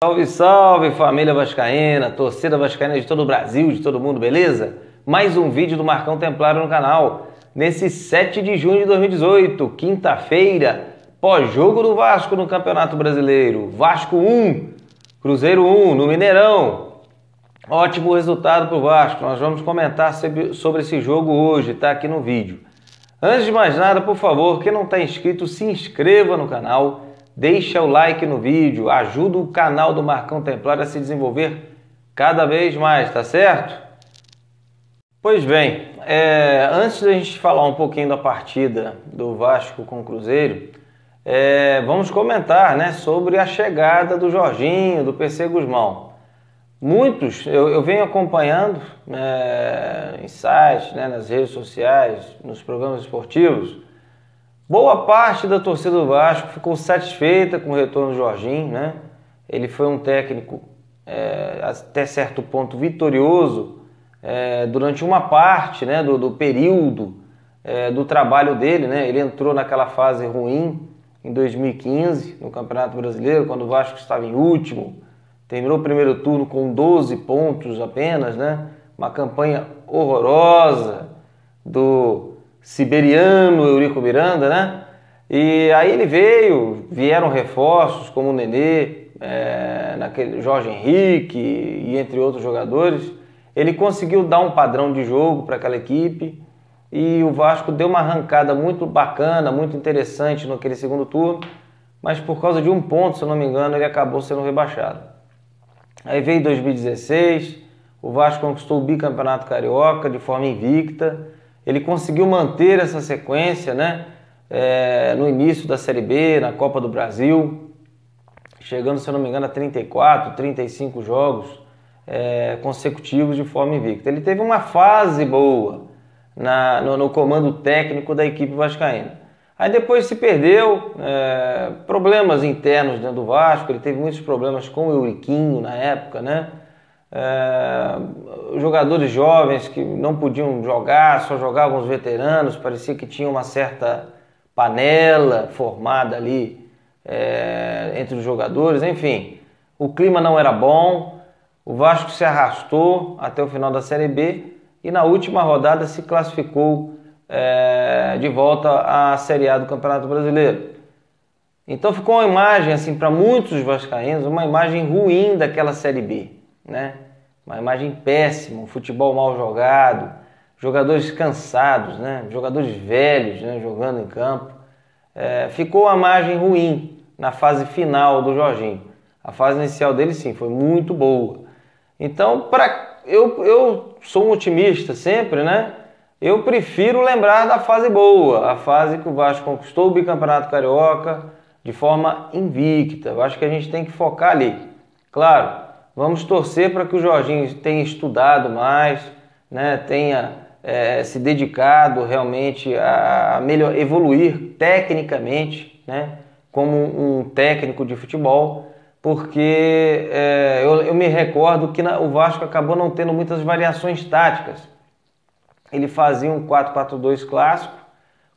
Salve, salve família vascaína, torcida vascaína de todo o Brasil, de todo mundo, beleza? Mais um vídeo do Marcão Templário no canal. Nesse 7 de junho de 2018, quinta-feira, pós-jogo do Vasco no Campeonato Brasileiro. Vasco 1, Cruzeiro 1, no Mineirão. Ótimo resultado para o Vasco. Nós vamos comentar sobre esse jogo hoje, tá aqui no vídeo. Antes de mais nada, por favor, quem não está inscrito, se inscreva no canal. Deixa o like no vídeo, ajuda o canal do Marcão Templário a se desenvolver cada vez mais, tá certo? Pois bem, antes da gente falar um pouquinho da partida do Vasco com o Cruzeiro, vamos comentar, né, sobre a chegada do Jorginho, do PC Guzmão. Muitos, eu venho acompanhando em sites, né, nas redes sociais, nos programas esportivos. Boa parte da torcida do Vasco ficou satisfeita com o retorno do Jorginho, né? Ele foi um técnico até certo ponto vitorioso durante uma parte, né, do período do trabalho dele, né? Ele entrou naquela fase ruim em 2015 no Campeonato Brasileiro, quando o Vasco estava em último, terminou o primeiro turno com 12 pontos apenas, né? Uma campanha horrorosa do siberiano Eurico Miranda, né? E aí ele vieram reforços como o Nenê, Jorge Henrique e entre outros jogadores. Ele conseguiu dar um padrão de jogo para aquela equipe e o Vasco deu uma arrancada muito bacana, muito interessante naquele segundo turno, mas por causa de um ponto, se eu não me engano, ele acabou sendo rebaixado. Aí veio 2016, o Vasco conquistou o bicampeonato carioca de forma invicta. Ele conseguiu manter essa sequência, né, no início da Série B, na Copa do Brasil, chegando, se eu não me engano, a 34, 35 jogos consecutivos de forma invicta. Ele teve uma fase boa no comando técnico da equipe vascaína. Aí depois se perdeu, problemas internos dentro do Vasco, ele teve muitos problemas com o Euriquinho na época, né? Jogadores jovens que não podiam jogar, só jogavam os veteranos, parecia que tinha uma certa panela formada ali entre os jogadores, enfim, o clima não era bom, o Vasco se arrastou até o final da Série B e na última rodada se classificou de volta à Série A do Campeonato Brasileiro. Então ficou uma imagem, assim, para muitos vascaínos, uma imagem ruim daquela Série B, né? Uma imagem péssima, um futebol mal jogado, jogadores cansados, né? Jogadores velhos, né, jogando em campo. Ficou uma imagem ruim na fase final do Jorginho. A fase inicial dele, sim, foi muito boa. Então, eu sou um otimista sempre, né? Eu prefiro lembrar da fase boa, a fase que o Vasco conquistou o bicampeonato carioca de forma invicta. Eu acho que a gente tem que focar ali. Claro, vamos torcer para que o Jorginho tenha estudado mais, né, tenha se dedicado realmente a evoluir tecnicamente, né, como um técnico de futebol, porque eu me recordo que o Vasco acabou não tendo muitas variações táticas. Ele fazia um 4-4-2 clássico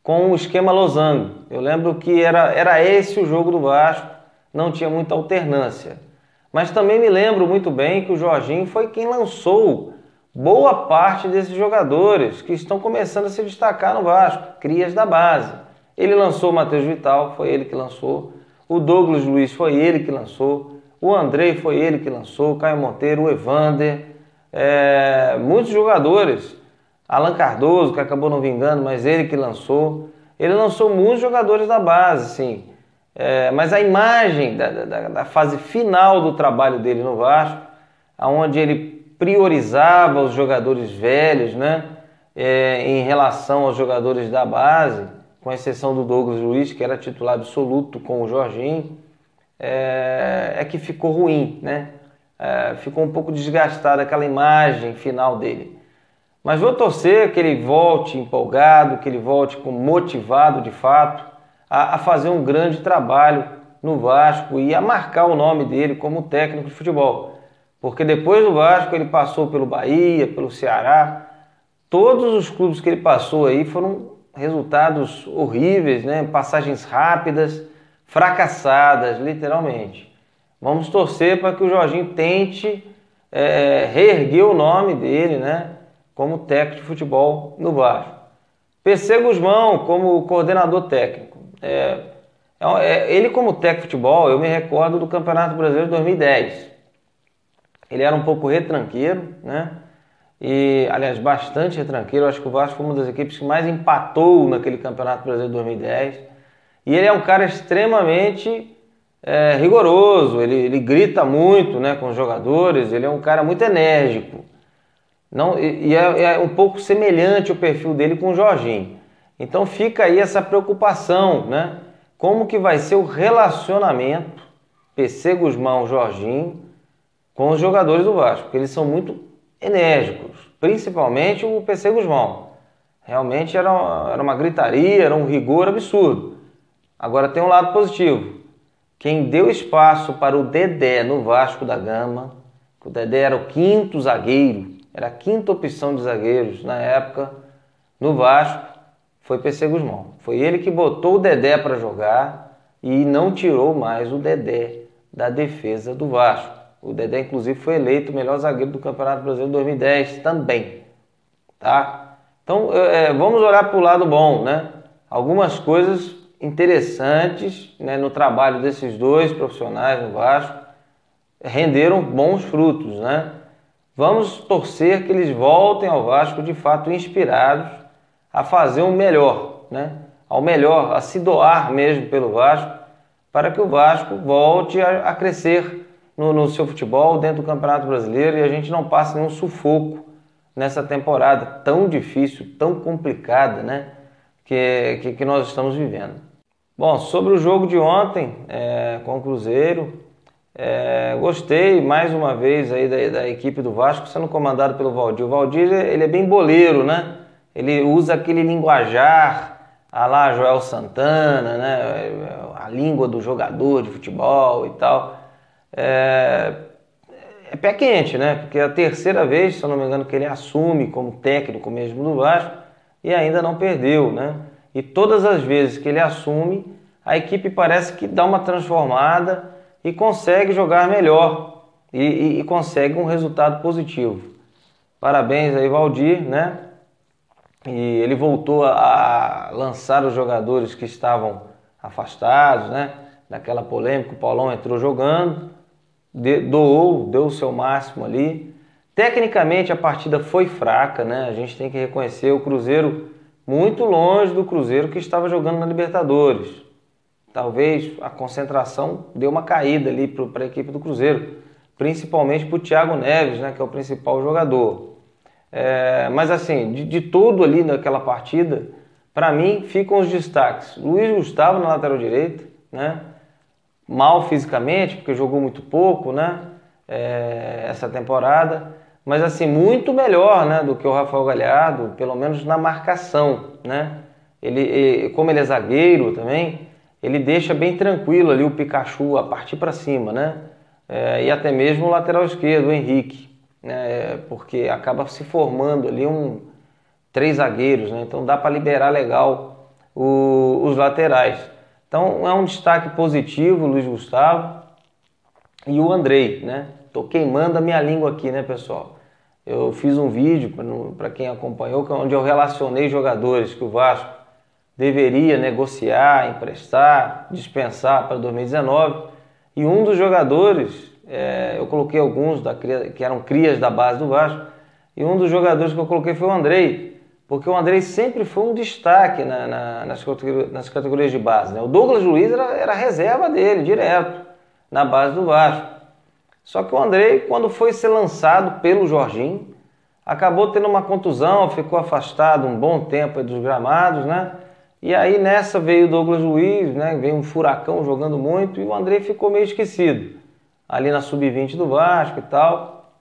com o esquema losango. Eu lembro que era esse o jogo do Vasco, não tinha muita alternância. Mas também me lembro muito bem que o Jorginho foi quem lançou boa parte desses jogadores que estão começando a se destacar no Vasco, crias da base. Ele lançou o Matheus Vital, foi ele que lançou. O Douglas Luiz foi ele que lançou. O Andrei foi ele que lançou. O Caio Monteiro, o Evander. Muitos jogadores. Alan Cardoso, que acabou não vingando, mas ele que lançou. Ele lançou muitos jogadores da base, sim. Mas a imagem da fase final do trabalho dele no Vasco, onde ele priorizava os jogadores velhos, né, em relação aos jogadores da base, com exceção do Douglas Luiz, que era titular absoluto com o Jorginho, que ficou ruim, né? Ficou um pouco desgastada aquela imagem final dele. Mas vou torcer que ele volte empolgado, que ele volte motivado de fato, a fazer um grande trabalho no Vasco e a marcar o nome dele como técnico de futebol. Porque depois do Vasco ele passou pelo Bahia, pelo Ceará. Todos os clubes que ele passou aí foram resultados horríveis, né? Passagens rápidas, fracassadas, literalmente. Vamos torcer para que o Jorginho tente reerguer o nome dele, né, como técnico de futebol no Vasco. PC Guzmão como coordenador técnico. Ele como técnico de futebol, eu me recordo do Campeonato Brasileiro de 2010. Ele era um pouco retranqueiro, né? E, aliás, bastante retranqueiro. Eu acho que o Vasco foi uma das equipes que mais empatou naquele Campeonato Brasileiro de 2010. E ele é um cara extremamente rigoroso, ele grita muito, né, com os jogadores, ele é um cara muito enérgico. Não, é um pouco semelhante o perfil dele com o Jorginho. Então fica aí essa preocupação, né? Como que vai ser o relacionamento PC Guzmão, Jorginho com os jogadores do Vasco, porque eles são muito enérgicos, principalmente o PC Guzmão. Realmente era uma gritaria, era um rigor absurdo. Agora tem um lado positivo. Quem deu espaço para o Dedé no Vasco da Gama, o Dedé era o quinto zagueiro, era a quinta opção de zagueiros na época no Vasco, foi PC Guzmão. Foi ele que botou o Dedé para jogar e não tirou mais o Dedé da defesa do Vasco. O Dedé, inclusive, foi eleito o melhor zagueiro do Campeonato Brasileiro de 2010 também. Tá? Então, vamos olhar para o lado bom, né? Algumas coisas interessantes, né, no trabalho desses dois profissionais no Vasco renderam bons frutos, né? Vamos torcer que eles voltem ao Vasco de fato inspirados a fazer o melhor, né? Ao melhor, a se doar mesmo pelo Vasco, para que o Vasco volte a crescer no seu futebol dentro do Campeonato Brasileiro e a gente não passe nenhum sufoco nessa temporada tão difícil, tão complicada, né, que nós estamos vivendo. Bom, sobre o jogo de ontem com o Cruzeiro, gostei mais uma vez aí da equipe do Vasco sendo comandado pelo Valdir. O Valdir, ele é bem boleiro, né? Ele usa aquele linguajar a lá Joel Santana, né? A língua do jogador de futebol e tal. É pé quente, né? Porque é a terceira vez, se eu não me engano, que ele assume como técnico mesmo do Vasco e ainda não perdeu, né? E todas as vezes que ele assume, a equipe parece que dá uma transformada e consegue jogar melhor e consegue um resultado positivo. Parabéns aí, Valdir, né? E ele voltou a lançar os jogadores que estavam afastados, né? Daquela polêmica, o Paulão entrou jogando, deu o seu máximo ali. Tecnicamente a partida foi fraca, né? A gente tem que reconhecer o Cruzeiro muito longe do Cruzeiro que estava jogando na Libertadores. Talvez a concentração deu uma caída ali para a equipe do Cruzeiro, principalmente para o Thiago Neves, né, que é o principal jogador. Mas assim, de tudo ali naquela partida, para mim ficam os destaques. Luiz Gustavo na lateral direita, né, mal fisicamente, porque jogou muito pouco, né, essa temporada, mas assim, muito melhor, né, do que o Rafael Galhardo, pelo menos na marcação, né. Como ele é zagueiro também, ele deixa bem tranquilo ali o Pikachu a partir para cima, né? E até mesmo o lateral esquerdo, o Henrique, né? Porque acaba se formando ali três zagueiros, né? Então dá para liberar legal os laterais. Então é um destaque positivo o Luiz Gustavo e o Andrei, né? Tô queimando a minha língua aqui, né, pessoal? Eu fiz um vídeo para quem acompanhou, onde eu relacionei jogadores que o Vasco deveria negociar, emprestar, dispensar para 2019. E um dos jogadores, eu coloquei alguns que eram crias da base do Vasco, e um dos jogadores que eu coloquei foi o Andrei, porque o Andrei sempre foi um destaque nas categorias de base, né? O Douglas Luiz era a reserva dele, direto, na base do Vasco. Só que o Andrei, quando foi ser lançado pelo Jorginho, acabou tendo uma contusão, ficou afastado um bom tempo dos gramados, né? E aí nessa veio o Douglas Luiz, né? Veio um furacão jogando muito e o Andrei ficou meio esquecido ali na sub-20 do Vasco e tal.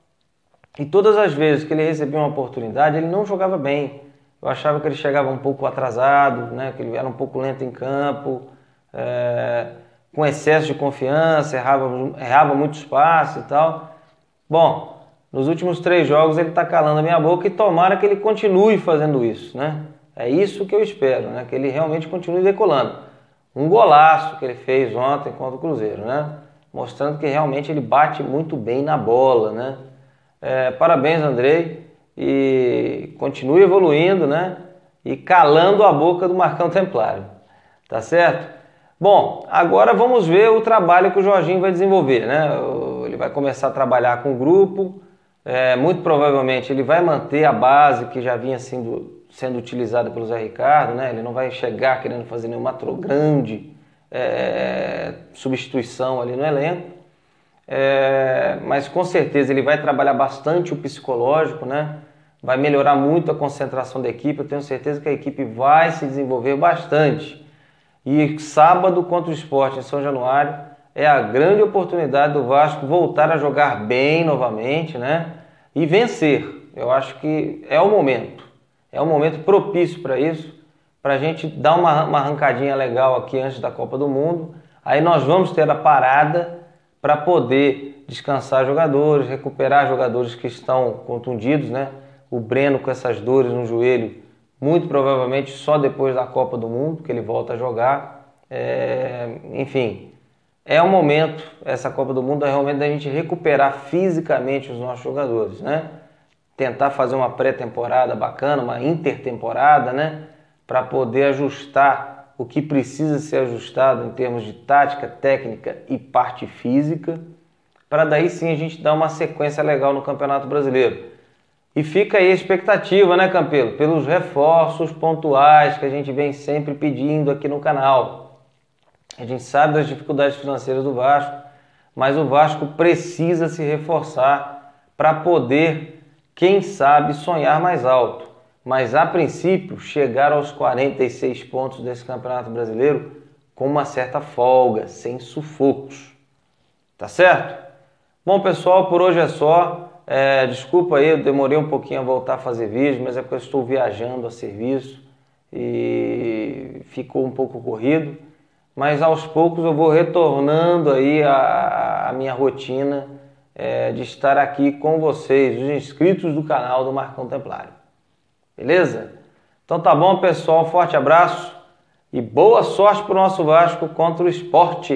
E todas as vezes que ele recebia uma oportunidade, ele não jogava bem. Eu achava que ele chegava um pouco atrasado, né? Que ele era um pouco lento em campo, com excesso de confiança, errava muitos passes e tal. Bom, nos últimos 3 jogos ele está calando a minha boca e tomara que ele continue fazendo isso, né? É isso que eu espero, né? Que ele realmente continue decolando. Um golaço que ele fez ontem contra o Cruzeiro, né? mostrando que realmente ele bate muito bem na bola, né? Parabéns, Andrei, e continue evoluindo, né? E calando a boca do Marcão Templário, tá certo? Bom, agora vamos ver o trabalho que o Jorginho vai desenvolver, né? Ele vai começar a trabalhar com o grupo, muito provavelmente ele vai manter a base que já vinha sendo utilizada pelo Zé Ricardo, né? Ele não vai chegar querendo fazer nenhuma grande substituição ali no elenco. Mas com certeza ele vai trabalhar bastante o psicológico, né? Vai melhorar muito a concentração da equipe. Eu tenho certeza que a equipe vai se desenvolver bastante. E sábado contra o Sport em São Januário é a grande oportunidade do Vasco voltar a jogar bem novamente, né? E vencer. Eu acho que é o momento. É um momento propício para isso, para a gente dar uma arrancadinha legal aqui antes da Copa do Mundo. Aí nós vamos ter a parada para poder descansar jogadores, recuperar jogadores que estão contundidos, né? O Breno com essas dores no joelho, muito provavelmente só depois da Copa do Mundo que ele volta a jogar. Enfim, é um momento, essa Copa do Mundo é realmente da gente recuperar fisicamente os nossos jogadores, né? Tentar fazer uma pré-temporada bacana, uma intertemporada, né? Para poder ajustar o que precisa ser ajustado em termos de tática, técnica e parte física, para daí sim a gente dar uma sequência legal no Campeonato Brasileiro. E fica aí a expectativa, né, Campelo? Pelos reforços pontuais que a gente vem sempre pedindo aqui no canal. A gente sabe das dificuldades financeiras do Vasco, mas o Vasco precisa se reforçar para poder, quem sabe, sonhar mais alto. Mas, a princípio, chegar aos 46 pontos desse Campeonato Brasileiro com uma certa folga, sem sufocos. Tá certo? Bom, pessoal, por hoje é só. Desculpa aí, eu demorei um pouquinho a voltar a fazer vídeo, mas é porque eu estou viajando a serviço e ficou um pouco corrido. Mas, aos poucos, eu vou retornando aí a minha rotina de estar aqui com vocês, os inscritos do canal do Marcão Templário. Beleza? Então tá bom, pessoal. Um forte abraço e boa sorte para o nosso Vasco contra o Sport.